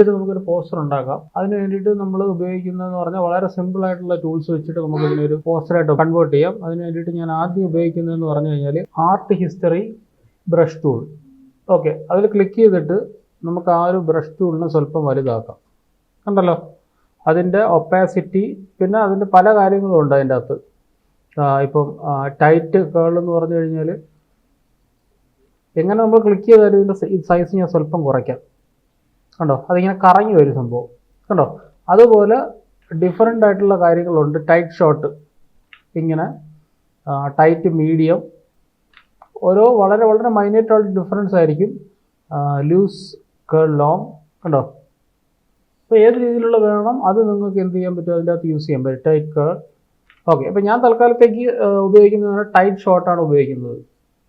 ഇത് നമുക്കൊരു പോസ്റ്റർ ഉണ്ടാക്കാം. അതിന് വേണ്ടിയിട്ട് നമ്മൾ ഉപയോഗിക്കുന്നതെന്ന് പറഞ്ഞാൽ വളരെ സിമ്പിൾ ആയിട്ടുള്ള ടൂൾസ് വെച്ചിട്ട് നമുക്ക് ഇതിനൊരു പോസ്റ്ററായിട്ട് കൺവേർട്ട് ചെയ്യാം. അതിന് വേണ്ടിയിട്ട് ഞാൻ ആദ്യം ഉപയോഗിക്കുന്നതെന്ന് പറഞ്ഞു കഴിഞ്ഞാൽ art history brush tool. Okay, അതിൽ ക്ലിക്ക് ചെയ്തിട്ട് നമുക്ക് ആ ഒരു ബ്രഷ് ടൂളിനെ സ്വല്പം വലുതാക്കാം. കണ്ടല്ലോ, അതിൻ്റെ ഒപ്പാസിറ്റി, പിന്നെ അതിൻ്റെ പല കാര്യങ്ങളും ഉണ്ട് അതിൻ്റെ അകത്ത്. ഇപ്പം ടൈറ്റ് കേൾ എന്ന് പറഞ്ഞു കഴിഞ്ഞാൽ എങ്ങനെ നമ്മൾ ക്ലിക്ക് ചെയ്താലും ഇതിൻ്റെ സൈസ് ഞാൻ സ്വല്പം കുറയ്ക്കാം. കണ്ടോ, അതിങ്ങനെ കറങ്ങി വരും സംഭവം. കണ്ടോ, അതുപോലെ ഡിഫറെൻ്റ് ആയിട്ടുള്ള കാര്യങ്ങളുണ്ട്. ടൈറ്റ് ഷോട്ട്, ഇങ്ങനെ ടൈറ്റ് മീഡിയം, ഓരോ വളരെ വളരെ മൈന്യൂട്ടായിട്ട് ഡിഫറൻസ് ആയിരിക്കും. ലൂസ് കേൾ ലോങ്. കണ്ടോ, അപ്പോൾ ഏത് രീതിയിലുള്ള വേണം അത് നിങ്ങൾക്ക് എന്ത് ചെയ്യാൻ പറ്റും, അതിൻ്റെ അകത്ത് യൂസ് ചെയ്യാൻ പറ്റും. ടൈറ്റ് കേൾ. ഓക്കെ, അപ്പോൾ ഞാൻ തൽക്കാലത്തേക്ക് ഉപയോഗിക്കുന്നത് ടൈറ്റ് ഷോട്ടാണ് ഉപയോഗിക്കുന്നത്.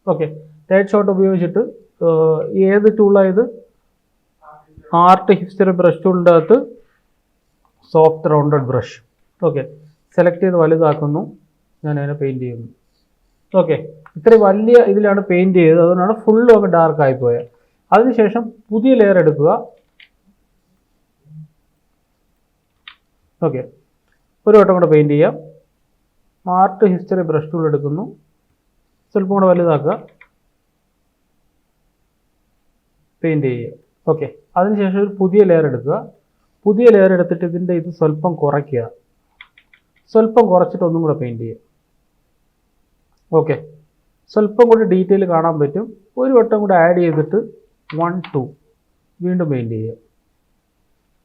ഓക്കെ, ടൈറ്റ് ഷോട്ട് ഉപയോഗിച്ചിട്ട് ഏത് ടൂളായത് ആർട്ട് ഹിസ്റ്ററി ബ്രഷ് ടൂളിൻ്റെ അകത്ത് soft rounded brush. Okay, select ചെയ്ത് വലുതാക്കുന്നു, ഞാൻ അതിനെ പെയിൻറ്റ് ചെയ്യുന്നു. ഓക്കെ, ഇത്രയും വലിയ ഇതിലാണ് പെയിൻറ്റ് ചെയ്തത്, അതുകൊണ്ടാണ് ഫുള്ളും ഒക്കെ ഡാർക്ക് ആയിപ്പോയത്. അതിനുശേഷം പുതിയ ലെയർ എടുക്കുക. ഓക്കെ, ഒരു വട്ടം കൂടെ പെയിൻറ്റ് ചെയ്യാം. ആർട്ട് ഹിസ്റ്ററി ബ്രഷ് ടൂൾ എടുക്കുന്നു, സ്വല്പം കൂടെ വലുതാക്കുക, പെയിൻറ്റ് ചെയ്യുക. ഓക്കെ, അതിനുശേഷം ഒരു പുതിയ ലെയർ എടുക്കുക. പുതിയ ലെയർ എടുത്തിട്ട് ഇതിൻ്റെ ഇത് സ്വല്പം കുറയ്ക്കുക. സ്വല്പം കുറച്ചിട്ട് ഒന്നും കൂടെ പെയിൻറ്റ് ചെയ്യുക. ഓക്കെ, സ്വല്പം കൂടി ഡീറ്റെയിൽ കാണാൻ പറ്റും. ഒരു വട്ടം കൂടെ ആഡ് ചെയ്തിട്ട് 1, 2 വീണ്ടും പെയിൻറ്റ് ചെയ്യുക.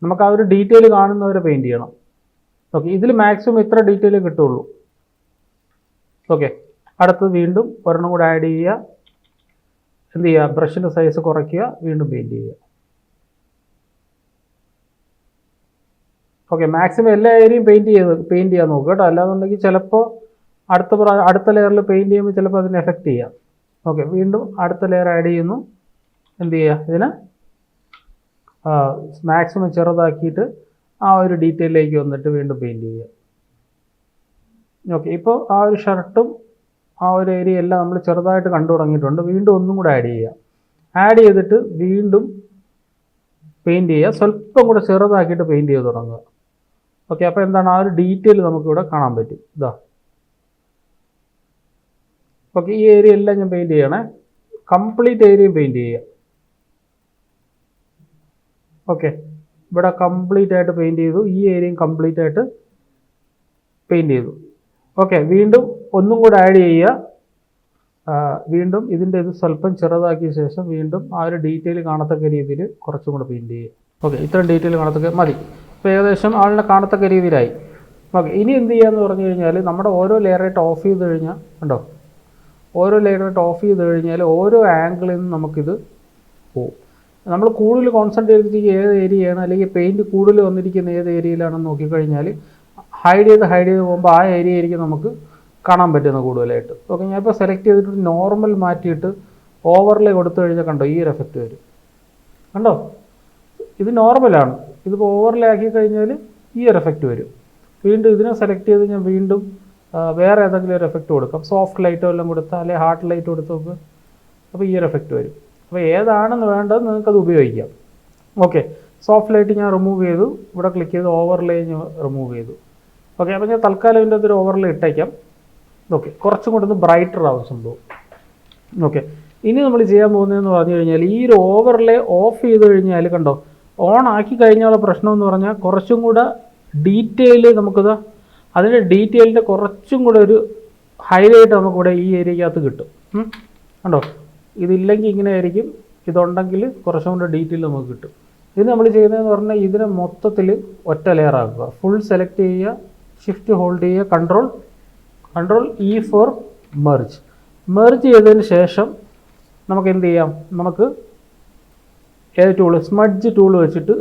നമുക്ക് ആ ഒരു ഡീറ്റെയിൽ കാണുന്നവരെ പെയിൻറ്റ് ചെയ്യണം. ഓക്കെ, ഇതിൽ മാക്സിമം ഇത്ര ഡീറ്റെയിൽ കിട്ടുള്ളൂ. ഓക്കെ, അടുത്ത് വീണ്ടും ഒരെണ്ണം കൂടെ ആഡ് ചെയ്യുക. എന്ത് ചെയ്യുക, ബ്രഷിൻ്റെ സൈസ് കുറയ്ക്കുക, വീണ്ടും പെയിൻറ്റ് ചെയ്യുക. ഓക്കെ, മാക്സിമം എല്ലാ ഏരിയയും പെയിൻറ്റ് ചെയ്യാൻ നോക്കുക കേട്ടോ. അല്ലാന്നുണ്ടെങ്കിൽ ചിലപ്പോൾ അടുത്ത ലെയറിൽ പെയിൻറ്റ് ചെയ്യുമ്പോൾ ചിലപ്പോൾ അതിന് എഫക്റ്റ് ചെയ്യാം. ഓക്കെ, വീണ്ടും അടുത്ത ലെയർ ആഡ് ചെയ്യുന്നു. എന്ത് ചെയ്യുക, ഇതിനെ മാക്സിമം ചെറുതാക്കിയിട്ട് ആ ഒരു ഡീറ്റെയിലേക്ക് വന്നിട്ട് വീണ്ടും പെയിൻറ്റ് ചെയ്യുക. ഓക്കെ, ഇപ്പോൾ ആ ഒരു ഷർട്ടും ആ ഒരു ഏരിയ എല്ലാം നമ്മൾ ചെറുതായിട്ട് കണ്ടു തുടങ്ങിയിട്ടുണ്ട്. വീണ്ടും ഒന്നും കൂടെ ആഡ് ചെയ്യുക. ആഡ് ചെയ്തിട്ട് വീണ്ടും പെയിൻറ്റ് ചെയ്യുക. സ്വല്പം കൂടെ ചെറുതാക്കിയിട്ട് പെയിൻറ്റ് ചെയ്ത് തുടങ്ങുക. ഓക്കെ, അപ്പോൾ എന്താണ്, ആ ഒരു ഡീറ്റെയിൽ നമുക്കിവിടെ കാണാൻ പറ്റും. ഇതാ. ഓക്കെ, ഈ ഏരിയ എല്ലാം ഞാൻ പെയിൻറ്റ് ചെയ്യണേ. കംപ്ലീറ്റ് ഏരിയയും പെയിൻറ്റ് ചെയ്യുക. ഓക്കെ, ഇവിടെ കംപ്ലീറ്റ് ആയിട്ട് പെയിൻറ്റ് ചെയ്തു. ഈ ഏരിയയും കംപ്ലീറ്റ് ആയിട്ട് പെയിൻറ്റ് ചെയ്തു. ഓക്കെ, വീണ്ടും ഒന്നും കൂടെ ആഡ് ചെയ്യുക. വീണ്ടും ഇതിൻ്റെ ഇത് സ്വല്പം ചെറുതാക്കിയ ശേഷം വീണ്ടും ആ ഒരു ഡീറ്റെയിൽ കാണത്തക്ക രീതിയിൽ കുറച്ചും കൂടെ പെയിൻറ്റ് ചെയ്യുക. ഓക്കെ, ഇത്രയും ഡീറ്റെയിൽ കാണത്തക്ക മതി. ഇപ്പോൾ ഏകദേശം ആളിനെ കാണത്തക്ക രീതിയിലായി. ഓക്കെ, ഇനി എന്ത് ചെയ്യാന്ന് പറഞ്ഞു കഴിഞ്ഞാൽ നമ്മുടെ ഓരോ ലെയറായിട്ട് ഓഫ് ചെയ്ത് കഴിഞ്ഞാൽ കണ്ടോ, ഓരോ ലെയറായിട്ട് ഓഫ് ചെയ്ത് കഴിഞ്ഞാൽ ഓരോ ആംഗിളിൽ നിന്നും നമുക്കിത് പോവും. നമ്മൾ കൂടുതൽ കോൺസെൻട്രേറ്റ് ചെയ്തിരിക്കുക ഏത് ഏരിയയാണ്, അല്ലെങ്കിൽ പെയിൻറ്റ് കൂടുതൽ വന്നിരിക്കുന്ന ഏത് ഏരിയയിലാണെന്ന് നോക്കിക്കഴിഞ്ഞാൽ ഹൈഡ് ചെയ്ത് പോകുമ്പോൾ ആ ഏരിയ ആയിരിക്കും നമുക്ക് കാണാൻ പറ്റുന്ന കൂടുതലായിട്ട്. ഓക്കെ, ഞാനിപ്പോൾ സെലക്ട് ചെയ്തിട്ട് നോർമൽ മാറ്റിയിട്ട് ഓവർലേ കൊടുത്തു കഴിഞ്ഞാൽ കണ്ടോ ഈ ഒരു എഫക്റ്റ് വരും. കണ്ടോ, ഇത് നോർമലാണ്. ഇതിപ്പോൾ ഓവർലേ ആക്കി കഴിഞ്ഞാൽ ഈ ഒരു എഫക്റ്റ് വരും. വീണ്ടും ഇതിനെ സെലക്ട് ചെയ്ത് ഞാൻ വീണ്ടും വേറെ ഏതെങ്കിലും ഒരു എഫക്റ്റ് കൊടുക്കാം. സോഫ്റ്റ് ലൈറ്റോ എല്ലാം കൊടുത്താൽ, അല്ലെങ്കിൽ ഹാർഡ് ലൈറ്റ് കൊടുത്ത് നോക്കുക, അപ്പോൾ ഈ ഒരു എഫക്റ്റ് വരും. അപ്പോൾ ഏതാണെന്ന് വേണ്ടത് നിങ്ങൾക്കത് ഉപയോഗിക്കാം. ഓക്കെ, സോഫ്റ്റ് ലൈറ്റ് ഞാൻ റിമൂവ് ചെയ്തു. ഇവിടെ ക്ലിക്ക് ചെയ്ത് ഓവർലേ ഞാൻ റിമൂവ് ചെയ്തു. ഓക്കെ, അപ്പോൾ ഞാൻ തൽക്കാലം ഇതിൻ്റെ അകത്തൊരു ഓവർലേ ഇട്ടേക്കാം. ഓക്കെ, കുറച്ചും കൂടെ ഒന്ന് ബ്രൈറ്റർ ആവും സംഭവം. ഓക്കെ, ഇനി നമ്മൾ ചെയ്യാൻ പോകുന്നതെന്ന് പറഞ്ഞു കഴിഞ്ഞാൽ ഈ ഒരു ഓവർലേ ഓഫ് ചെയ്ത് കഴിഞ്ഞാൽ കണ്ടോ, ഓൺ ആക്കി കഴിഞ്ഞാലുള്ള പ്രശ്നം എന്ന് പറഞ്ഞാൽ കുറച്ചും കൂടെ ഡീറ്റെയിൽ നമുക്കിത് അതിൻ്റെ ഡീറ്റെയിലിൻ്റെ കുറച്ചും കൂടെ ഒരു ഹൈലൈറ്റ് നമുക്കിവിടെ ഈ ഏരിയക്കകത്ത് കിട്ടും. കണ്ടോ, ഇതില്ലെങ്കിൽ ഇങ്ങനെ ആയിരിക്കും, ഇതുണ്ടെങ്കിൽ കുറച്ചും കൂടെ ഡീറ്റെയിൽ നമുക്ക് കിട്ടും. ഇത് നമ്മൾ ചെയ്യുന്നതെന്ന് പറഞ്ഞാൽ ഇതിനെ മൊത്തത്തിൽ ഒറ്റ ലെയർ ആക്കുക. ഫുൾ സെലക്ട് ചെയ്യുക, ഷിഫ്റ്റ് ഹോൾഡ് ചെയ്യുക, കൺട്രോൾ E ഫോർ മെർജ് ചെയ്തതിന് ശേഷം നമുക്ക് എന്ത് ചെയ്യാം, നമുക്ക് ഏത് ടൂൾ, സ്മഡ്ജ് ടൂൾ വെച്ചിട്ട്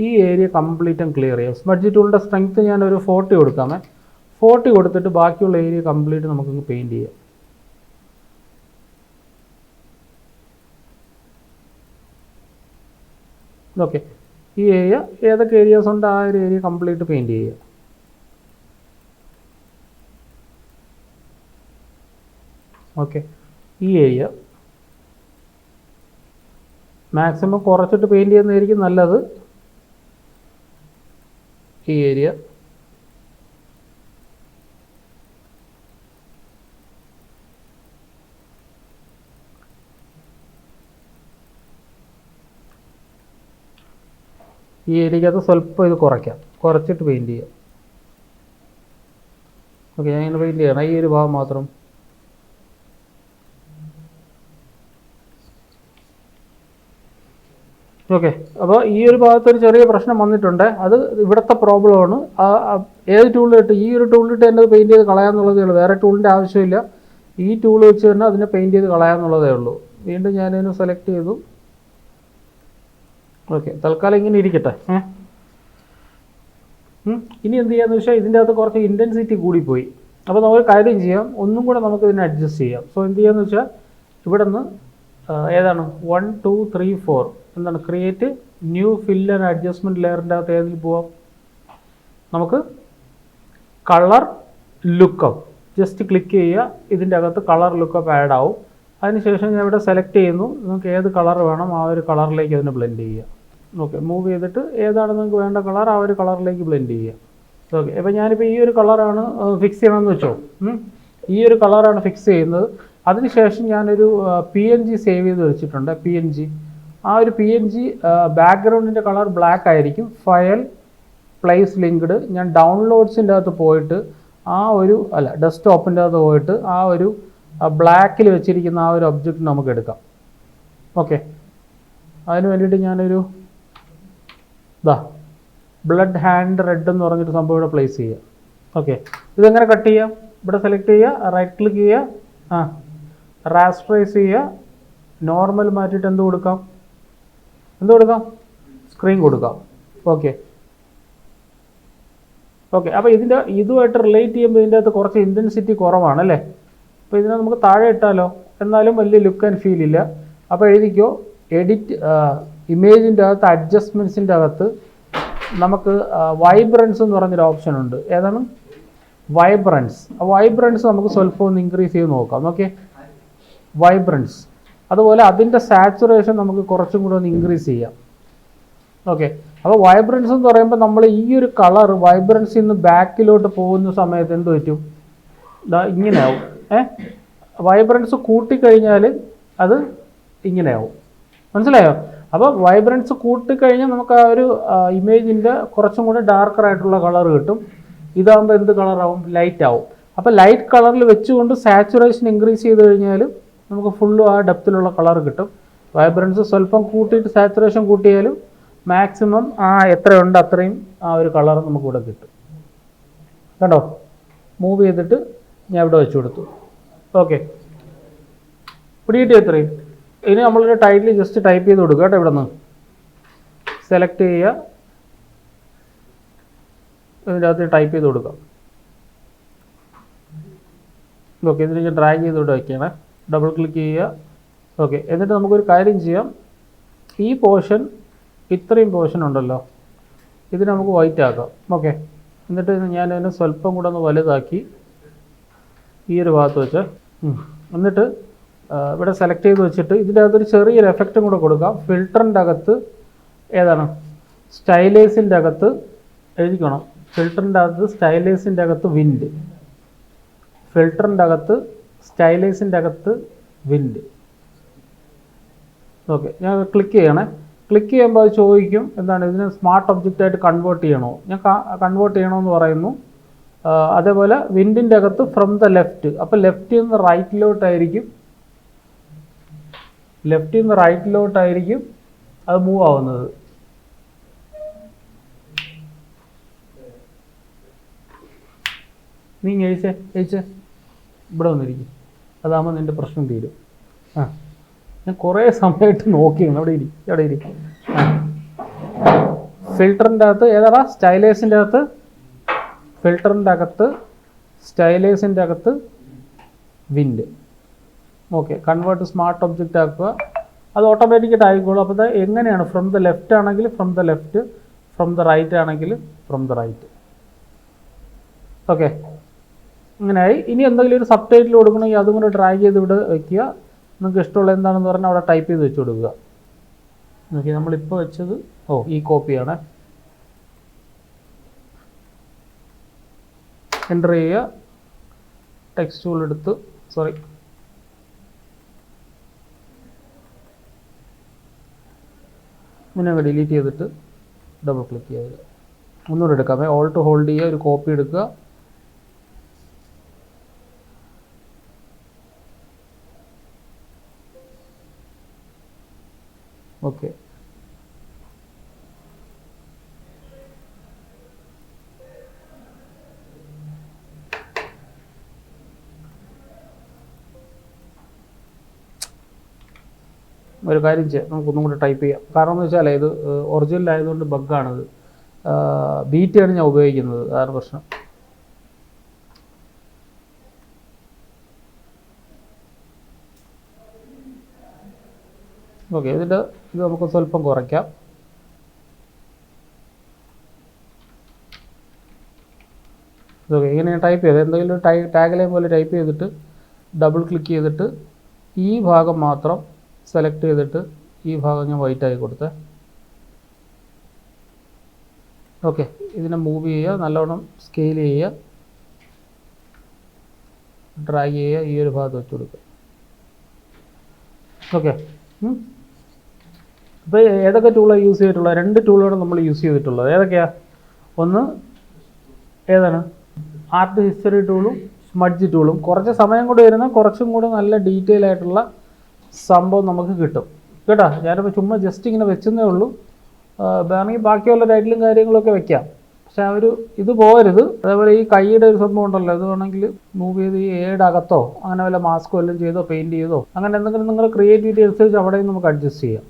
ഈ ഏരിയ കംപ്ലീറ്റും ക്ലിയർ ചെയ്യാം. സ്മഡ്ജ് ടൂളിൻ്റെ സ്ട്രെങ്ത്ത് ഞാനൊരു 40 കൊടുക്കാമേ. 40 കൊടുത്തിട്ട് ബാക്കിയുള്ള ഏരിയ കംപ്ലീറ്റ് നമുക്കൊന്ന് പെയിൻറ്റ് ചെയ്യാം. ഓക്കെ, ഈ ഏരിയ ഏതൊക്കെ ഏരിയാസ് ഉണ്ട് ആ ഒരു ഏരിയ കംപ്ലീറ്റ് പെയിൻറ്റ് ചെയ്യുക. ഓക്കെ, ഈ ഏരിയ മാക്സിമം കുറച്ചിട്ട് പെയിൻറ്റ് ചെയ്യുന്നതായിരിക്കും നല്ലത്. ഈ ഏരിയ ഈ ഏരിയക്കകത്ത് സ്വല്പം ഇത് കുറയ്ക്കാം, കുറച്ചിട്ട് പെയിൻറ്റ് ചെയ്യാം. ഓക്കെ, ഞാൻ ഇങ്ങനെ പെയിൻറ്റ് ചെയ്യണം ഈ ഒരു ഭാഗം മാത്രം. ഓക്കെ, അപ്പോൾ ഈ ഒരു ഭാഗത്തൊരു ചെറിയ പ്രശ്നം വന്നിട്ടുണ്ട്. അത് ഇവിടുത്തെ പ്രോബ്ലമാണ്. ഏത് ടൂളിലിട്ട്, ഈ ഒരു ടൂളിലിട്ട് തന്നെ അത് പെയിൻറ്റ് ചെയ്ത് കളയാമെന്നുള്ളതേ ഉള്ളൂ. വേറെ ടൂളിൻ്റെ ആവശ്യമില്ല. ഈ ടൂൾ വെച്ച് തന്നെ അതിനെ പെയിൻറ്റ് ചെയ്ത് കളയാമെന്നുള്ളതേ ഉള്ളൂ. വീണ്ടും ഞാനതിന് സെലക്ട് ചെയ്തു. ഓക്കെ, തൽക്കാലം ഇങ്ങനെ ഇരിക്കട്ടെ. ഇനി എന്ത് ചെയ്യാന്ന് വെച്ചാൽ ഇതിൻ്റെ അകത്ത് കുറച്ച് ഇൻറ്റൻസിറ്റി കൂടിപ്പോയി. അപ്പോൾ നമുക്ക് കാര്യം ചെയ്യാം, ഒന്നും കൂടെ നമുക്ക് ഇതിനെ അഡ്ജസ്റ്റ് ചെയ്യാം. സോ എന്ത് ചെയ്യാന്ന് വെച്ചാൽ ഇവിടെ നിന്ന് ഏതാണ് 1 2 3 4 എന്താണ് create new fill and adjustment ലെയറിൻ്റെ അകത്ത് ഏതിൽ പോവാം? നമുക്ക് കളർ ലുക്കപ്പ് ജസ്റ്റ് ക്ലിക്ക് ചെയ്യുക. ഇതിൻ്റെ അകത്ത് കളർ ലുക്കപ്പ് ആഡ് ആവും. അതിനുശേഷം ഞാൻ ഇവിടെ സെലക്ട് ചെയ്യുന്നു. നിങ്ങൾക്ക് ഏത് കളർ വേണം ആ ഒരു കളറിലേക്ക് അതിനെ ബ്ലെൻഡ് ചെയ്യുക. ഓക്കെ, മൂവ് ചെയ്തിട്ട് ഏതാണ് നിങ്ങൾക്ക് വേണ്ട കളർ ആ ഒരു കളറിലേക്ക് ബ്ലെൻഡ് ചെയ്യുക. ഓക്കെ, അപ്പോൾ ഞാനിപ്പോൾ ഈ ഒരു കളറാണ് ഫിക്സ് ചെയ്യണമെന്ന് വെച്ചോ. ഈ ഒരു കളറാണ് ഫിക്സ് ചെയ്യുന്നത്. അതിനുശേഷം ഞാനൊരു PNG സേവ് ചെയ്ത് വെച്ചിട്ടുണ്ട്. PNG, ആ ഒരു PNG ബാക്ക്ഗ്രൗണ്ടിൻ്റെ കളർ ബ്ലാക്ക് ആയിരിക്കും. File place linked. ഞാൻ ഡൗൺലോഡ്സിൻ്റെ അകത്ത് പോയിട്ട് ഡെസ്ക്ടോപ്പിൻ്റെ അകത്ത് പോയിട്ട് ആ ഒരു ബ്ലാക്കിൽ വെച്ചിരിക്കുന്ന ആ ഒരു ഒബ്ജക്റ്റ് നമുക്ക് എടുക്കാം. ഓക്കെ, അതിന് വേണ്ടിയിട്ട് ഞാനൊരു ബ്ലഡ് ഹാൻഡ് റെഡ് എന്ന് പറഞ്ഞിട്ട് സംഭവം ഇവിടെ പ്ലേസ് ചെയ്യുക. ഓക്കെ, ഇതെങ്ങനെ കട്ട് ചെയ്യാം? ഇവിടെ സെലക്ട് ചെയ്യുക, റൈറ്റ് ക്ലിക്ക് ചെയ്യുക, റാസ്റ്ററൈസ് ചെയ്യുക, നോർമൽ മാറ്റിയിട്ട് എന്ത് കൊടുക്കാം? സ്ക്രീൻ കൊടുക്കാം. ഓക്കെ, അപ്പോൾ ഇതുമായിട്ട് റിലേറ്റ് ചെയ്യുമ്പോൾ ഇതിൻ്റെ അകത്ത് കുറച്ച് ഇൻറ്റൻസിറ്റി കുറവാണ് അല്ലേ? അപ്പോൾ ഇതിനെ നമുക്ക് താഴെ ഇട്ടാലോ? എന്നാലും വലിയ ലുക്ക് ആൻഡ് ഫീൽ ഇല്ല. അപ്പോൾ എഴുതിക്കോ, എഡിറ്റ് ഇമേജിൻ്റെ അകത്ത് അഡ്ജസ്റ്റ്മെൻറ്റ്സിൻ്റെ അകത്ത് നമുക്ക് വൈബ്രൻസ് എന്ന് പറഞ്ഞൊരു ഓപ്ഷൻ ഉണ്ട്. ഏതാണ്? വൈബ്രൻസ്. ആ വൈബ്രൻസ് നമുക്ക് സ്വല്പം ഒന്ന് ഇൻക്രീസ് ചെയ്ത് നോക്കാം. Okay, vibrance. അതുപോലെ അതിൻ്റെ സാച്ചുറേഷൻ നമുക്ക് കുറച്ചും കൂടെ ഒന്ന് ഇൻക്രീസ് ചെയ്യാം. ഓക്കെ, അപ്പോൾ വൈബ്രൻസ് എന്ന് പറയുമ്പോൾ നമ്മൾ ഈ ഒരു കളർ വൈബ്രൻസിൽ നിന്ന് ബാക്കിലോട്ട് പോകുന്ന സമയത്ത് എന്ത് പറ്റും? ഇങ്ങനെയാവും. വൈബ്രൻസ് കൂട്ടിക്കഴിഞ്ഞാൽ അത് ഇങ്ങനെയാവും. മനസ്സിലായോ? അപ്പോൾ വൈബ്രൻസ് കൂട്ടിക്കഴിഞ്ഞാൽ നമുക്ക് ആ ഒരു ഇമേജിൻ്റെ കുറച്ചും കൂടെ ഡാർക്കറായിട്ടുള്ള കളർ കിട്ടും. ഇതാകുമ്പോൾ എന്ത് കളറാവും? ലൈറ്റ് ആവും. അപ്പോൾ ലൈറ്റ് കളറിൽ വെച്ചുകൊണ്ട് സാച്ചുറേഷൻ ഇൻക്രീസ് ചെയ്ത് കഴിഞ്ഞാൽ നമുക്ക് ഫുള്ളും ആ ഡെപ്തിലുള്ള കളർ കിട്ടും. വൈബ്രൻസ് സ്വല്പം കൂട്ടിയിട്ട് സാച്ചുറേഷൻ കൂട്ടിയാലും മാക്സിമം എത്രയുണ്ട് അത്രയും ആ ഒരു കളർ നമുക്കിവിടെ കിട്ടും. കണ്ടോ? മൂവ് ചെയ്തിട്ട് ഞാൻ ഇവിടെ വെച്ച് കൊടുത്തു. ഓക്കെ, പിടിയിട്ട് എത്രയും. ഇനി നമ്മളൊരു ടൈറ്റിൽ ജസ്റ്റ് ടൈപ്പ് ചെയ്ത് കൊടുക്കുക കേട്ടോ. ഇവിടെ നിന്ന് സെലക്ട് ചെയ്യുക, ഇതിൻ്റെ അകത്ത് ടൈപ്പ് ചെയ്ത് കൊടുക്കുക. ഓക്കെ, ഇതിന് ഞാൻ ഡ്രാഗ് ചെയ്തുകൊണ്ട് വയ്ക്കുകയാണ്. ഡബിൾ ക്ലിക്ക് ചെയ്യുക. ഓക്കെ, എന്നിട്ട് നമുക്കൊരു കാര്യം ചെയ്യാം. ഈ പോർഷൻ, ഇത്രയും പോർഷൻ ഉണ്ടല്ലോ, ഇത് നമുക്ക് വൈറ്റ് ആക്കാം. ഓക്കെ, എന്നിട്ട് ഞാനതിനെ സ്വല്പം കൂടെ ഒന്ന് വലുതാക്കി ഈ ഒരു ഭാഗത്ത് വെച്ച് എന്നിട്ട് ഇവിടെ സെലക്ട് ചെയ്ത് വെച്ചിട്ട് ഇതിൻ്റെ അകത്തൊരു ചെറിയൊരു എഫക്റ്റും കൂടെ കൊടുക്കാം. ഫിൽറ്ററിൻ്റെ അകത്ത് ഏതാണ്? സ്റ്റൈലേഴ്സിൻ്റെ അകത്ത് എഴുതിക്കണം. ഫിൽറ്ററിൻ്റെ അകത്ത് സ്റ്റൈലേഴ്സിൻ്റെ അകത്ത് വിൻഡ്. ഫിൽറ്ററിൻ്റെ അകത്ത് സ്റ്റൈലേഴ്സിൻ്റെ അകത്ത് വിൻഡ്. ഓക്കെ, ഞാൻ ക്ലിക്ക് ചെയ്യണേ. ക്ലിക്ക് ചെയ്യുമ്പോൾ അത് ചോദിക്കും എന്താണ് ഇതിനെ സ്മാർട്ട് ഒബ്ജക്റ്റായിട്ട് കൺവേർട്ട് ചെയ്യണോ? ഞാൻ കൺവേർട്ട് ചെയ്യണമെന്ന് പറയുന്നു. അതേപോലെ വിൻഡിൻ്റെ അകത്ത് ഫ്രം ദ ലെഫ്റ്റ്. അപ്പോൾ ലെഫ്റ്റിൽ നിന്ന് റൈറ്റിലോട്ടായിരിക്കും അത് മൂവ് ആവുന്നത്. നീ കഴിച്ചേ ഇവിടെ വന്നിരിക്കും. അതാകുമ്പോൾ നിൻ്റെ പ്രശ്നം തീരും. ഞാൻ കുറേ സമയമായിട്ട് നോക്കിയാണ്. അവിടെ ഇരിക്കും. ഫിൽറ്ററിൻ്റെ അകത്ത് ഏതാടാ? സ്റ്റൈലേഴ്സിൻ്റെ അകത്ത്. ഫിൽറ്ററിൻ്റെ അകത്ത് സ്റ്റൈലേഴ്സിൻ്റെ അകത്ത് wind. Okay, convert smart object ആക്കുക. അത് ഓട്ടോമാറ്റിക്കായിട്ട് ആയിക്കോളും. അപ്പോൾ അത് എങ്ങനെയാണ്? ഫ്രം ദ ലെഫ്റ്റ് ആണെങ്കിൽ from the left, from the right ആണെങ്കിൽ ഫ്രം ദ റൈറ്റ്. ഓക്കെ, അങ്ങനെയായി. ഇനി എന്തെങ്കിലും ഒരു സബ് ടൈറ്റിൽ കൊടുക്കണമെങ്കിൽ അതും കൂടെ ഡ്രാഗ് ചെയ്ത് ഇവിടെ വയ്ക്കുക. നിങ്ങൾക്ക് ഇഷ്ടമുള്ള എന്താണെന്ന് പറഞ്ഞാൽ അവിടെ ടൈപ്പ് ചെയ്ത് വെച്ച് കൊടുക്കുക. ഓക്കെ, നമ്മളിപ്പോൾ വെച്ചത് ഈ കോപ്പിയാണ്. എൻ്റർ ചെയ്യുക, ടെക്സ്റ്റ് ടൂൾ എടുത്ത് പിന്നെ ഡിലീറ്റ് ചെയ്തിട്ട് ഡബിൾ ക്ലിക്ക് ചെയ്യുക. ഒന്നുകൂടെ എടുക്കാം. ഓൾട്ട് ഹോൾഡ് ചെയ്യുക, ഒരു കോപ്പി എടുക്കുക, ഓക്കെ. ഒരു കാര്യം ചെയ്യാം, നമുക്കൊന്നും കൂടി ടൈപ്പ് ചെയ്യാം. കാരണം എന്ന് വെച്ചാൽ ഇത് ഒറിജിനൽ ആയതുകൊണ്ട് ബഗ്ഗാണിത്. ബീറ്റയാണ് ഞാൻ ഉപയോഗിക്കുന്നത്, അതാണ് പ്രശ്നം. ഓക്കെ, ഇത് നമുക്ക് സ്വല്പം കുറയ്ക്കാം. ഓക്കെ, ഇങ്ങനെ ടൈപ്പ് ചെയ്ത് എന്തെങ്കിലും ടാഗ് പോലെ ടൈപ്പ് ചെയ്തിട്ട് ഡബിൾ ക്ലിക്ക് ചെയ്തിട്ട് ഈ ഭാഗം മാത്രം സെലക്ട് ചെയ്തിട്ട് ഈ ഭാഗം ഞാൻ വൈറ്റായി കൊടുത്തേ. ഓക്കെ, ഇതിനെ മൂവ് ചെയ്യുക, നല്ലോണം സ്കെയിൽ ചെയ്യുക, ഡ്രാഗ് ചെയ്യുക, ഈ ഒരു ഭാഗത്ത് വെച്ച് കൊടുക്കുക. ഓക്കെ, അപ്പോൾ ഏതൊക്കെ ടൂളാണ് യൂസ് ചെയ്തിട്ടുള്ളത്? 2 ടൂളാണ് നമ്മൾ യൂസ് ചെയ്തിട്ടുള്ളത്. ഏതൊക്കെയാണ്? ഒന്ന് ഏതാണ്? ആർട്ട് ഹിസ്റ്ററി ടൂളും സ്മഡ്ജ് ടൂളും. കുറച്ച് സമയം കൂടി വരുന്ന കുറച്ചും കൂടെ നല്ല ഡീറ്റെയിൽ ആയിട്ടുള്ള സംഭവം നമുക്ക് കിട്ടും കേട്ടോ. ഞാനിപ്പോൾ ചുമ്മാ ജസ്റ്റ് ഇങ്ങനെ വെച്ചെന്നേ ഉള്ളൂ. വേണമെങ്കിൽ ബാക്കിയുള്ള ടൈറ്റിലും കാര്യങ്ങളൊക്കെ വെക്കാം, പക്ഷെ ഇത് പോകരുത്. അതേപോലെ ഈ കൈയുടെ ഒരു സംഭവം ഉണ്ടല്ലോ, ഇത് വേണമെങ്കിൽ മൂവ് ചെയ്ത് ഈ അകത്തോ അങ്ങനെ വല്ല മാസ്കോ എല്ലാം ചെയ്തോ പെയിൻറ്റ് ചെയ്തോ അങ്ങനെ എന്തെങ്കിലും നിങ്ങളുടെ ക്രിയേറ്റിവിറ്റി അനുസരിച്ച് അവിടെയും നമുക്ക് അഡ്ജസ്റ്റ് ചെയ്യാം.